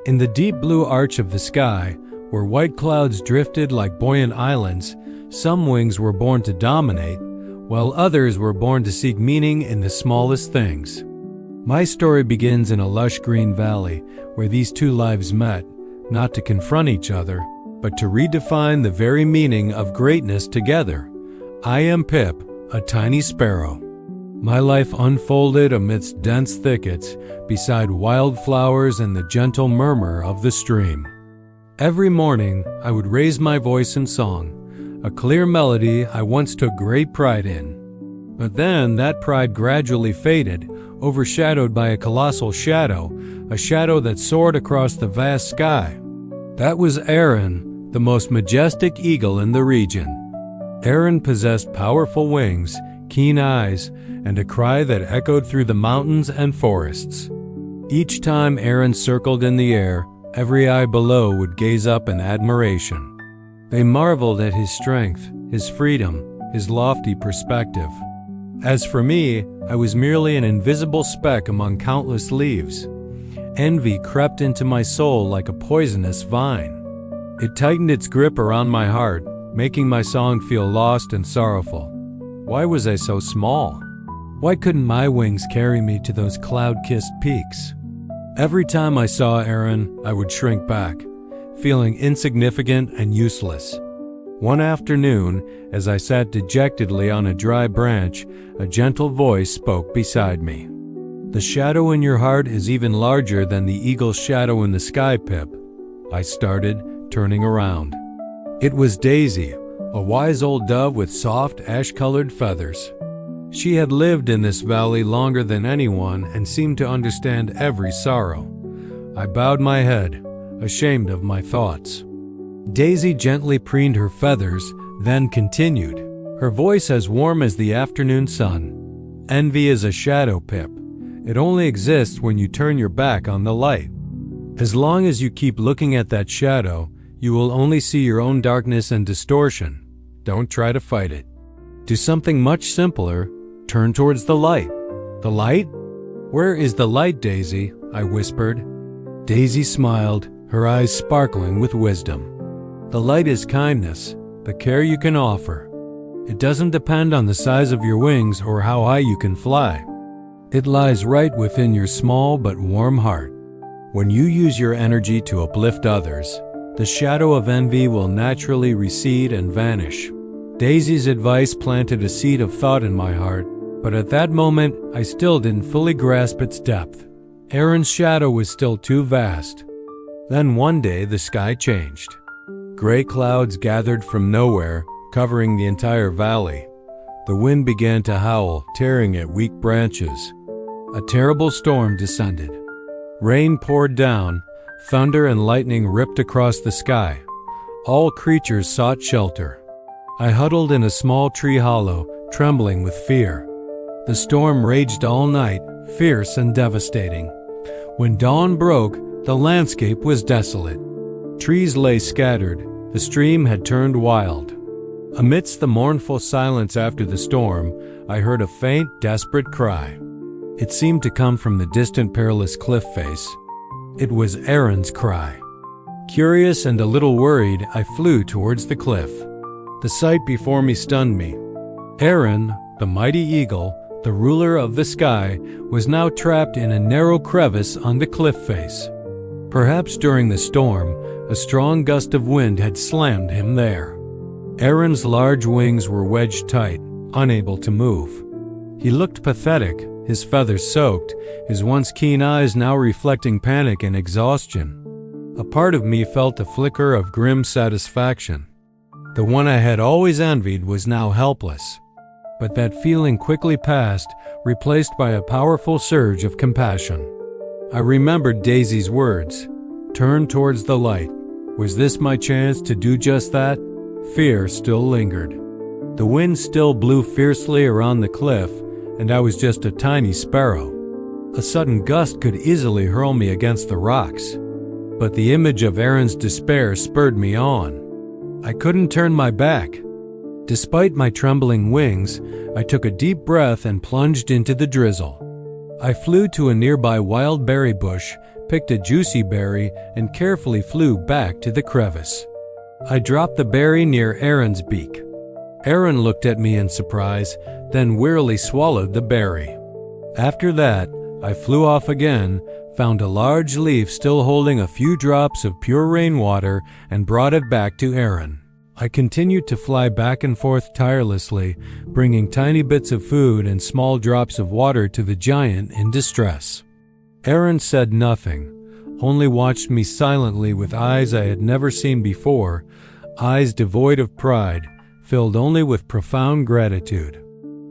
In the deep blue arch of the sky, where white clouds drifted like buoyant islands, some wings were born to dominate, while others were born to seek meaning in the smallest things. My story begins in a lush green valley where these two lives met, not to confront each other, but to redefine the very meaning of greatness together. I am Pip, a tiny sparrow. My life unfolded amidst dense thickets, beside wildflowers and the gentle murmur of the stream. Every morning, I would raise my voice in song, a clear melody I once took great pride in. But then that pride gradually faded, overshadowed by a colossal shadow, a shadow that soared across the vast sky. That was Aeron, the most majestic eagle in the region. Aeron possessed powerful wings, keen eyes, and a cry that echoed through the mountains and forests. Each time Aeron circled in the air, every eye below would gaze up in admiration. They marveled at his strength, his freedom, his lofty perspective. As for me, I was merely an invisible speck among countless leaves. Envy crept into my soul like a poisonous vine. It tightened its grip around my heart, making my song feel lost and sorrowful. Why was I so small? Why couldn't my wings carry me to those cloud-kissed peaks? Every time I saw Aeron, I would shrink back, feeling insignificant and useless. One afternoon, as I sat dejectedly on a dry branch, a gentle voice spoke beside me. "The shadow in your heart is even larger than the eagle's shadow in the sky, Pip." I started, turning around. It was Daisy, a wise old dove with soft, ash-colored feathers. She had lived in this valley longer than anyone and seemed to understand every sorrow. I bowed my head, ashamed of my thoughts. Daisy gently preened her feathers, then continued, her voice as warm as the afternoon sun. "Envy is a shadow, Pip. It only exists when you turn your back on the light. As long as you keep looking at that shadow, you will only see your own darkness and distortion. Don't try to fight it. Do something much simpler. Turn towards the light." "The light? Where is the light, Daisy?" I whispered. Daisy smiled, her eyes sparkling with wisdom. "The light is kindness, the care you can offer. It doesn't depend on the size of your wings or how high you can fly. It lies right within your small but warm heart. When you use your energy to uplift others, the shadow of envy will naturally recede and vanish." Daisy's advice planted a seed of thought in my heart, but at that moment I still didn't fully grasp its depth. Aeron's shadow was still too vast. Then one day the sky changed. Gray clouds gathered from nowhere, covering the entire valley. The wind began to howl, tearing at weak branches. A terrible storm descended. Rain poured down, thunder and lightning ripped across the sky. All creatures sought shelter. I huddled in a small tree hollow, trembling with fear. The storm raged all night, fierce and devastating. When dawn broke, the landscape was desolate. Trees lay scattered, the stream had turned wild. Amidst the mournful silence after the storm, I heard a faint, desperate cry. It seemed to come from the distant perilous cliff face. It was Aeron's cry. Curious and a little worried, I flew towards the cliff. The sight before me stunned me. Aeron, the mighty eagle, the ruler of the sky, was now trapped in a narrow crevice on the cliff face. Perhaps during the storm, a strong gust of wind had slammed him there. Aeron's large wings were wedged tight, unable to move. He looked pathetic, his feathers soaked, his once keen eyes now reflecting panic and exhaustion. A part of me felt a flicker of grim satisfaction. The one I had always envied was now helpless. But that feeling quickly passed, replaced by a powerful surge of compassion. I remembered Daisy's words, "Turn towards the light." Was this my chance to do just that? Fear still lingered. The wind still blew fiercely around the cliff, and I was just a tiny sparrow. A sudden gust could easily hurl me against the rocks. But the image of Aeron's despair spurred me on. I couldn't turn my back. Despite my trembling wings, I took a deep breath and plunged into the drizzle. I flew to a nearby wild berry bush, picked a juicy berry, and carefully flew back to the crevice. I dropped the berry near Aeron's beak. Aeron looked at me in surprise, then wearily swallowed the berry. After that, I flew off again, found a large leaf still holding a few drops of pure rainwater, and brought it back to Aeron. I continued to fly back and forth tirelessly, bringing tiny bits of food and small drops of water to the giant in distress. Aeron said nothing, only watched me silently with eyes I had never seen before, eyes devoid of pride, filled only with profound gratitude.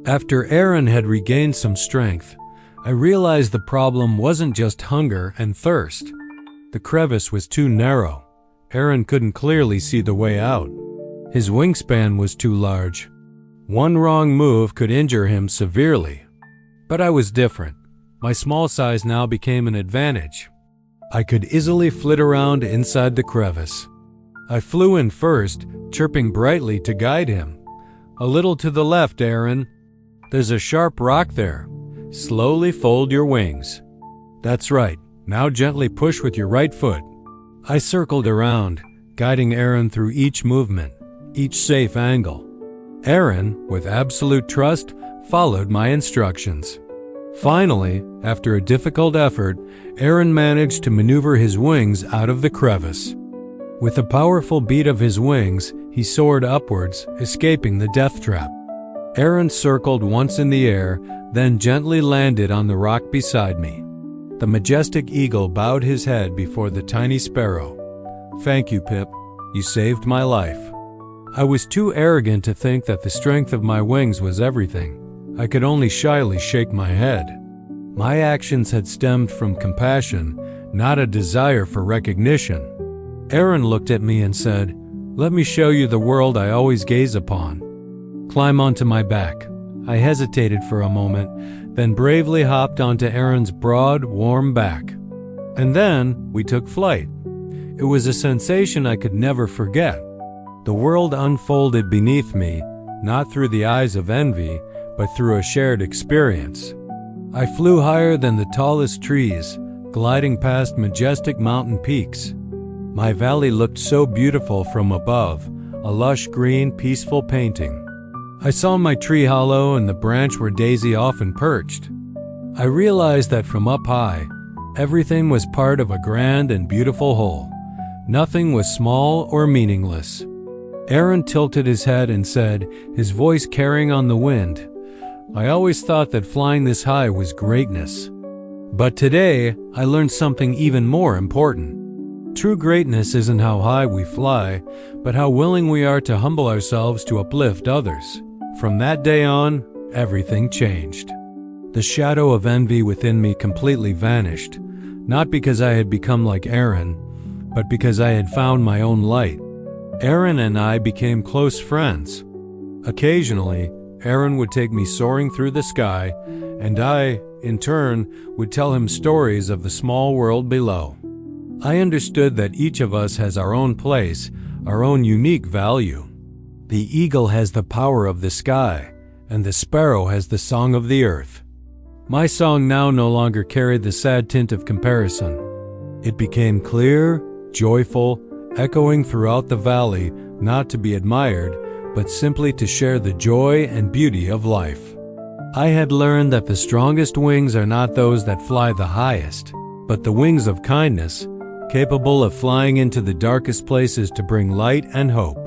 After Aeron had regained some strength, I realized the problem wasn't just hunger and thirst. The crevice was too narrow. Aeron couldn't clearly see the way out. His wingspan was too large. One wrong move could injure him severely. But I was different. My small size now became an advantage. I could easily flit around inside the crevice. I flew in first, chirping brightly to guide him. "A little to the left, Aeron. There's a sharp rock there. Slowly fold your wings. That's right. Now gently push with your right foot." I circled around, guiding Aeron through each movement, each safe angle. Aeron, with absolute trust, followed my instructions. Finally, after a difficult effort, Aeron managed to maneuver his wings out of the crevice. With a powerful beat of his wings, he soared upwards, escaping the death trap. Aeron circled once in the air, then gently landed on the rock beside me. The majestic eagle bowed his head before the tiny sparrow. "Thank you, Pip. You saved my life." I was too arrogant to think that the strength of my wings was everything. I could only shyly shake my head. My actions had stemmed from compassion, not a desire for recognition. Aeron looked at me and said, "Let me show you the world I always gaze upon. Climb onto my back." I hesitated for a moment, then bravely hopped onto Aeron's broad, warm back. And then we took flight. It was a sensation I could never forget. The world unfolded beneath me, not through the eyes of envy, but through a shared experience. I flew higher than the tallest trees, gliding past majestic mountain peaks. My valley looked so beautiful from above, a lush green, peaceful painting. I saw my tree hollow and the branch where Daisy often perched. I realized that from up high, everything was part of a grand and beautiful whole. Nothing was small or meaningless. Aeron tilted his head and said, his voice carrying on the wind, "I always thought that flying this high was greatness. But today, I learned something even more important. True greatness isn't how high we fly, but how willing we are to humble ourselves to uplift others." From that day on, everything changed. The shadow of envy within me completely vanished, not because I had become like Aeron, but because I had found my own light. Aeron and I became close friends. Occasionally, Aeron would take me soaring through the sky, and I, in turn, would tell him stories of the small world below. I understood that each of us has our own place, our own unique value. The eagle has the power of the sky, and the sparrow has the song of the earth. My song now no longer carried the sad tint of comparison. It became clear, joyful, echoing throughout the valley, not to be admired, but simply to share the joy and beauty of life. I had learned that the strongest wings are not those that fly the highest, but the wings of kindness, capable of flying into the darkest places to bring light and hope.